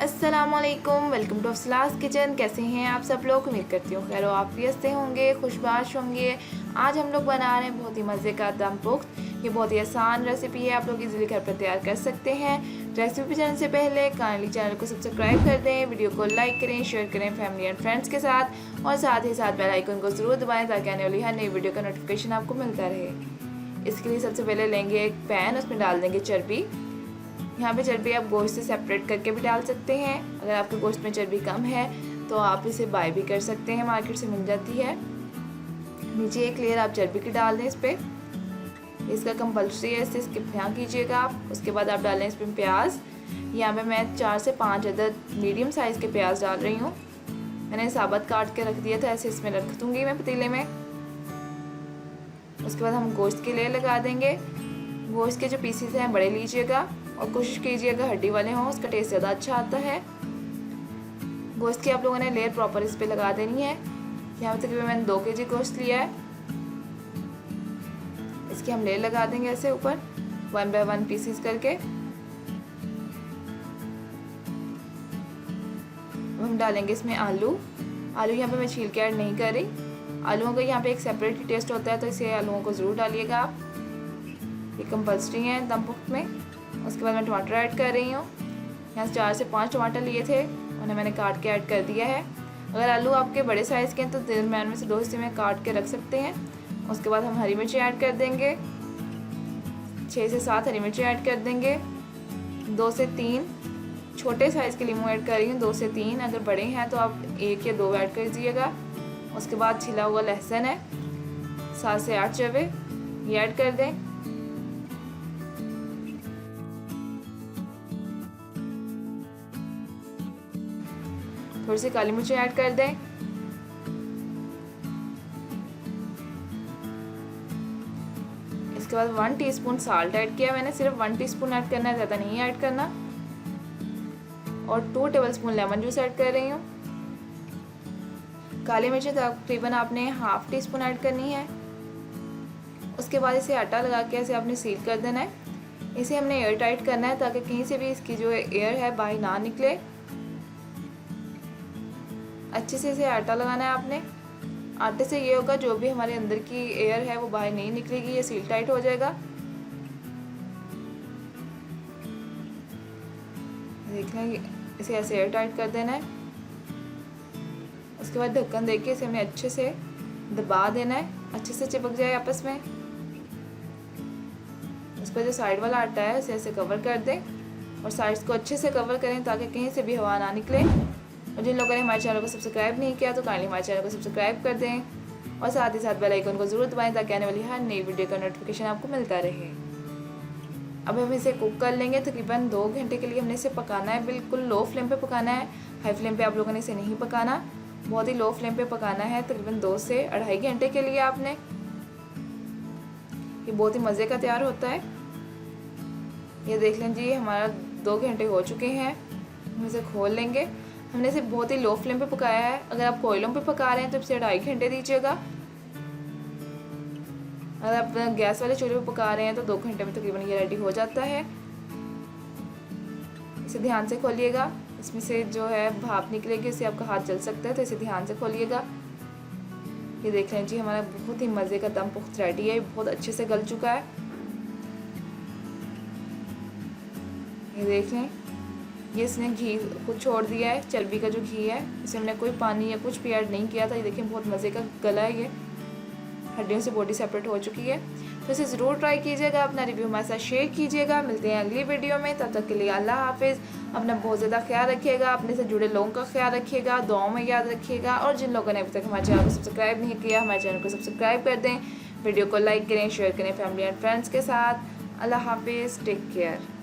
अस्सलामुअलैकुम, welcome to अफसलास kitchen. कैसे हैं आप सब लोग? उम्मीद करती हूँ खैर आफियत से होंगे, खुशबाश होंगे। आज हम लोग बना रहे हैं बहुत ही मज़े का दम पुख्त। ये बहुत ही आसान रेसिपी है, आप लोग इजीली घर पर तैयार कर सकते हैं। रेसिपी जानने से पहले काइंडली चैनल को सब्सक्राइब कर दें, वीडियो को लाइक करें, शेयर करें फैमिली एंड फ्रेंड्स के साथ, और साथ ही साथ बेल आइकन को ज़रूर दबाएँ ताकि आने वाली हर नई वीडियो का नोटिफिकेशन आपको मिलता रहे। इसके लिए सबसे पहले लेंगे एक पैन, उसमें डाल देंगे चर्बी। यहाँ पे चर्बी आप गोश्त से सेपरेट करके भी डाल सकते हैं। अगर आपके गोश्त में चर्बी कम है तो आप इसे बाय भी कर सकते हैं, मार्केट से मिल जाती है। नीचे एक लेयर आप चर्बी की डाल दें इस पर, इसका कंपल्सरी है, इससे स्किप ना कीजिएगा आप। उसके बाद आप डालें इसमें प्याज। यहाँ पे मैं 4 से 5 अदद मीडियम साइज़ के प्याज डाल रही हूँ। मैंने साबुत काट के रख दिया था, ऐसे इसमें रख दूँगी मैं पतीले में। उसके बाद हम गोश्त की लेयर लगा देंगे। गोश्त के जो पीसेस हैं बड़े लीजिएगा और कोशिश कीजिएगा हड्डी वाले हों, उसका टेस्ट ज़्यादा अच्छा आता है। गोश्त की आप लोगों ने लेयर प्रॉपर इस पे लगा देनी है। यहाँ पे तकरीबन मैंने 2 kg गोश्त लिया है। इसकी हम लेयर लगा देंगे ऐसे ऊपर 1 बाय 1 पीसेस करके। हम डालेंगे इसमें आलू। आलू यहाँ पे मैं छील के ऐड नहीं कर रही। आलूओं का यहाँ पे एक सेपरेट ही टेस्ट होता है, तो इसे आलूओं को ज़रूर डालिएगा आप, ये कंपल्सरी है दम पुख्त में। उसके बाद मैं टमाटर ऐड कर रही हूँ। यहाँ से 4 से 5 टमाटर लिए थे, उन्हें मैंने काट के ऐड कर दिया है। अगर आलू आपके बड़े साइज़ के हैं तो दरमियान में से 2 हिस्से में काट के रख सकते हैं। उसके बाद हम हरी मिर्ची ऐड कर देंगे, 6 से 7 हरी मिर्ची ऐड कर देंगे। 2 से 3 छोटे साइज़ के लीमू ऐड कर रही हूँ, 2 से 3। अगर बड़े हैं तो आप 1 या 2 ऐड कर दीजिएगा। उसके बाद छिला हुआ लहसुन है 7 से 8 चवे, ये ऐड कर दें। थोड़ी सी काली मिर्च ऐड कर दें। इसके बाद 1 टीस्पून साल्ट ऐड किया मैंने, सिर्फ 1 टीस्पून ऐड करना है, ज़्यादा नहीं ऐड करना। और 2 टेबलस्पून लेमन जूस ऐड कर रही हूँ। काली मिर्च तकरीबन आपने ½ टीस्पून ऐड करनी है। उसके बाद इसे आटा लगा के ऐसे आपने सील कर देना है। इसे हमने एयर टाइट करना है ताकि कहीं से भी इसकी जो एयर है बाहर ना निकले। अच्छे से इसे आटा लगाना है आपने। आटे से ये होगा जो भी हमारे अंदर की एयर है वो बाहर नहीं निकलेगी, ये सील टाइट हो जाएगा। देख लें, इसे ऐसे एयर टाइट कर देना है। उसके बाद ढक्कन देके इसे हमें अच्छे से दबा देना है, अच्छे से चिपक जाए आपस में। उसका जो साइड वाला आटा है उसे ऐसे कवर कर दें और साइड्स को अच्छे से कवर करें ताकि कहीं से भी हवा ना निकले। और जिन लोगों ने हमारे चैनल को सब्सक्राइब नहीं किया तो काइंडली हमारे चैनल को सब्सक्राइब कर दें और साथ ही साथ बेल आइकन को ज़रूर दबाएं ताकि आने वाली हर नई वीडियो का नोटिफिकेशन आपको मिलता रहे। अब हम इसे कुक कर लेंगे। तकरीबन 2 घंटे के लिए हमने इसे पकाना है। बिल्कुल लो फ्लेम पे पकाना है, हाई फ्लेम पे आप लोगों ने इसे नहीं पकाना, बहुत ही लो फ्लेम पे पकाना है। तकरीबन 2 से 2.5 घंटे के लिए आपने। ये बहुत ही मज़े का तैयार होता है। ये देख लीजिए हमारा 2 घंटे हो चुके हैं। हम इसे खोल लेंगे। हमने इसे बहुत ही लो फ्लेम पे पकाया है। अगर आप कोयलों पे पका रहे हैं तो इसे 2.5 घंटे दीजिएगा। अगर आप गैस वाले चूल्हे पे पका रहे हैं तो 2 घंटे में तकरीबन ये रेडी हो जाता है। इसे ध्यान से खोलिएगा, इसमें से जो है भाप निकलेगी, इससे आपका हाथ जल सकता है, तो इसे ध्यान से खोलिएगा। ये देख लीजिए हमारा बहुत ही मज़े का दम पुख्त रेडी है, बहुत अच्छे से गल चुका है। ये देख लें, ये इसने घी कुछ छोड़ दिया है, चर्बी का जो घी है, इसे हमने कोई पानी या कुछ भी ऐड नहीं किया था। ये देखिए बहुत मज़े का गला है, ये हड्डियों से बॉडी सेपरेट हो चुकी है। तो इसे ज़रूर ट्राई कीजिएगा, अपना रिव्यू हमारे साथ शेयर कीजिएगा। मिलते हैं अगली वीडियो में, तब तक के लिए अल्लाह हाफिज़। अपना बहुत ज़्यादा ख्याल रखिएगा, अपने से जुड़े लोगों का ख्याल रखिएगा, दुआओं में याद रखिएगा। और जिन लोगों ने अभी तक हमारे चैनल को सब्सक्राइब नहीं किया, हमारे चैनल को सब्सक्राइब कर दें, वीडियो को लाइक करें, शेयर करें फैमिली एंड फ्रेंड्स के साथ। अल्लाह हाफिज़, टेक केयर।